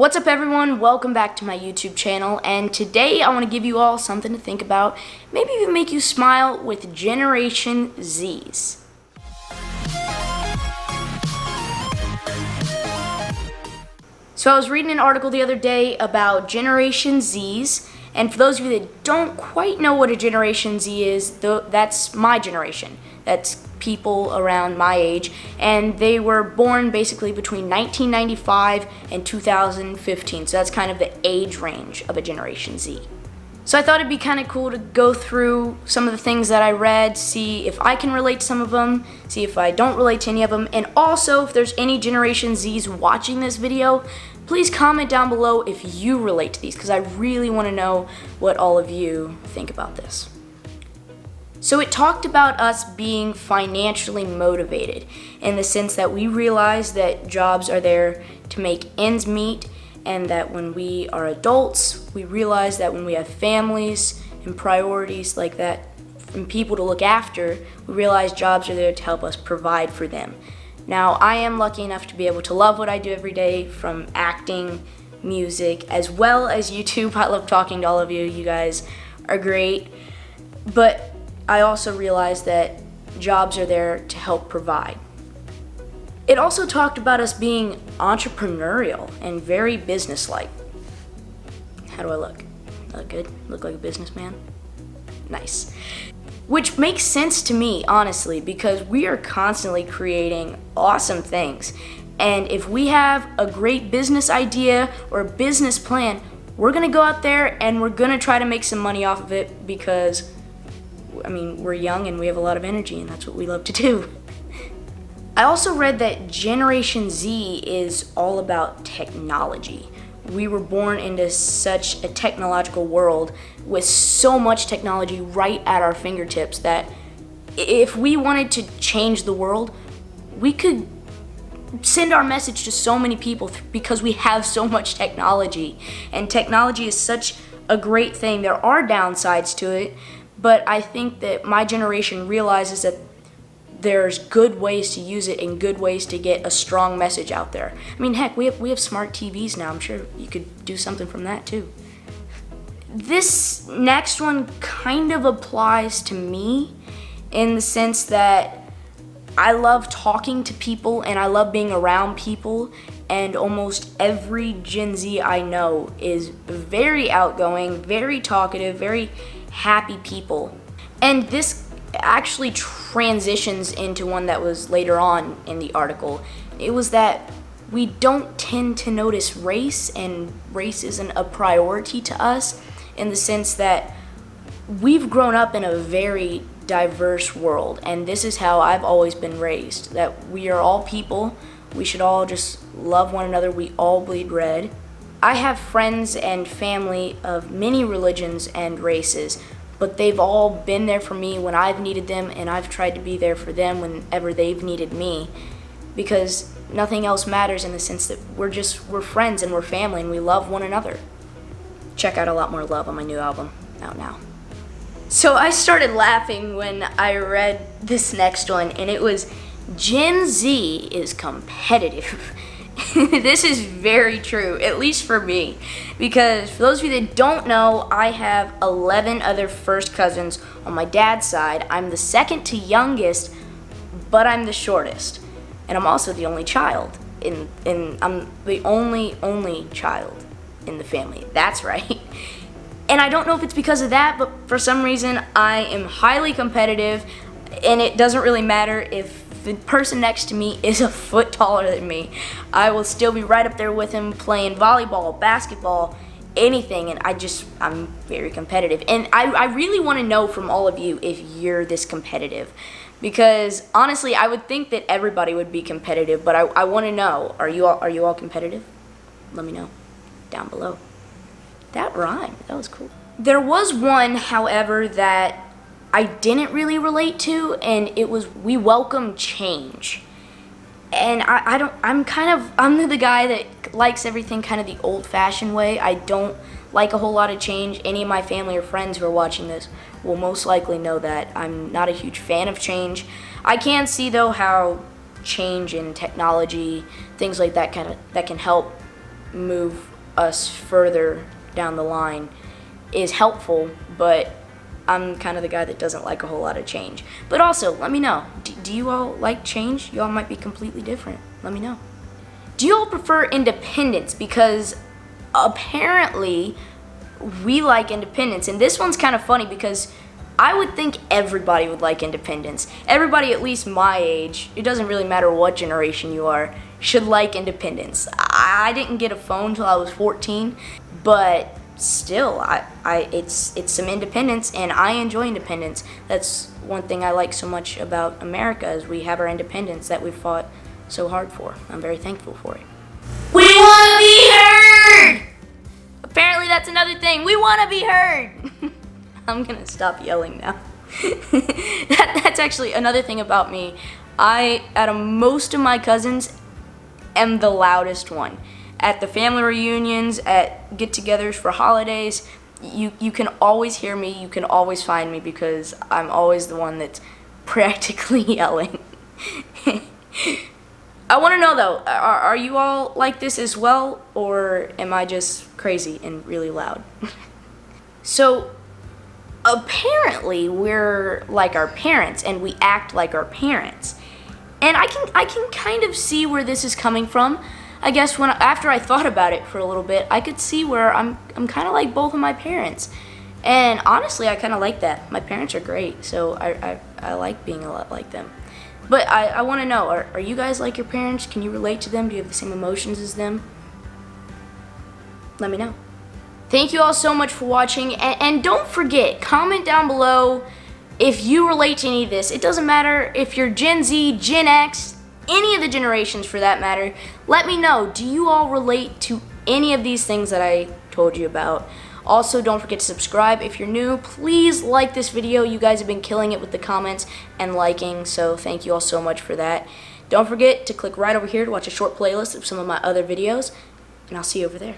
What's up everyone, welcome back to my YouTube channel, and today I want to give you all something to think about, maybe even make you smile with Generation Zs. So I was reading an article the other day about Generation Zs, and for those of you that don't quite know what a Generation Z is, that's my generation. That's people around my age, and they were born basically between 1995 and 2015, so that's kind of the age range of a Generation Z. So I thought it'd be kind of cool to go through some of the things that I read, see if I can relate to some of them, see if I don't relate to any of them, and also if there's any Generation Zs watching this video, please comment down below if you relate to these, because I really want to know what all of you think about this. So it talked about us being financially motivated in the sense that we realize that jobs are there to make ends meet, and that when we are adults, we realize that when we have families and priorities like that and people to look after, we realize jobs are there to help us provide for them. Now, I am lucky enough to be able to love what I do every day, from acting, music, as well as YouTube. I love talking to all of you. You guys are great. But I also realize that jobs are there to help provide. It also talked about us being entrepreneurial and very businesslike. How do I look? Look good? Look like a businessman? Nice. Which makes sense to me, honestly, because we are constantly creating awesome things. And if we have a great business idea or a business plan, we're gonna go out there and we're gonna try to make some money off of it because, I mean, we're young and we have a lot of energy, and that's what we love to do. I also read that Generation Z is all about technology. We were born into such a technological world with so much technology right at our fingertips that if we wanted to change the world, we could send our message to so many people because we have so much technology. And technology is such a great thing. There are downsides to it, but I think that my generation realizes that there's good ways to use it and good ways to get a strong message out there. I mean, heck, we have smart TVs now. I'm sure you could do something from that too. This next one kind of applies to me in the sense that I love talking to people and I love being around people, and almost every Gen Z I know is very outgoing, very talkative, very happy people. And this actually transitions into one that was later on in the article. It was that we don't tend to notice race, and race isn't a priority to us in the sense that we've grown up in a very diverse world, and this is how I've always been raised, that we are all people, we should all just love one another, we all bleed red. I have friends and family of many religions and races, but they've all been there for me when I've needed them, and I've tried to be there for them whenever they've needed me, because nothing else matters in the sense that we're friends and we're family and we love one another. Check out A Lot More Love on my new album, out now. So I started laughing when I read this next one, and it was Gen Z is competitive. This is very true, at least for me, because for those of you that don't know, I have 11 other first cousins on my dad's side. I'm the second to youngest, but I'm the shortest, and I'm also the only child. I'm the only child in the family. That's right. And I don't know if it's because of that, but for some reason I am highly competitive, and it doesn't really matter if the person next to me is a foot taller than me. I will still be right up there with him playing volleyball, basketball, anything, and I'm very competitive. And I really want to know from all of you if you're this competitive, because honestly, I would think that everybody would be competitive, but I want to know, are you all competitive? Let me know down below. That rhymed. That was cool. There was one, however, that I didn't really relate to, and it was we welcome change. And I'm the guy that likes everything kind of the old-fashioned way. I don't like a whole lot of change. Any of my family or friends who are watching this will most likely know that I'm not a huge fan of change. I can see though how change in technology, things like that, that can help move us further down the line is helpful, but I'm kind of the guy that doesn't like a whole lot of change. But also, let me know, do you all like change? You all might be completely different. Let me know. Do you all prefer independence? Because apparently we like independence, and this one's kind of funny because I would think everybody would like independence. Everybody at least my age, it doesn't really matter what generation you are, should like independence. I didn't get a phone till I was 14, but still, it's some independence, and I enjoy independence. That's one thing I like so much about America, is we have our independence that we fought so hard for. I'm very thankful for it. We want to be heard! Apparently that's another thing. We want to be heard! I'm gonna stop yelling now. That's actually another thing about me. Out of most of my cousins, am the loudest one. At the family reunions, at get-togethers for holidays, you can always hear me, you can always find me, because I'm always the one that's practically yelling. I want to know though, are you all like this as well, or am I just crazy and really loud? So, apparently we're like our parents, and we act like our parents. And I can kind of see where this is coming from. I guess after I thought about it for a little bit, I could see where I'm kind of like both of my parents. And honestly, I kind of like that. My parents are great, so I like being a lot like them. But I want to know, are you guys like your parents? Can you relate to them? Do you have the same emotions as them? Let me know. Thank you all so much for watching, and don't forget, comment down below if you relate to any of this. It doesn't matter if you're Gen Z, Gen X, any of the generations for that matter. Let me know, do you all relate to any of these things that I told you about? Also, don't forget to subscribe. If you're new, please like this video. You guys have been killing it with the comments and liking, so thank you all so much for that. Don't forget to click right over here to watch a short playlist of some of my other videos, and I'll see you over there.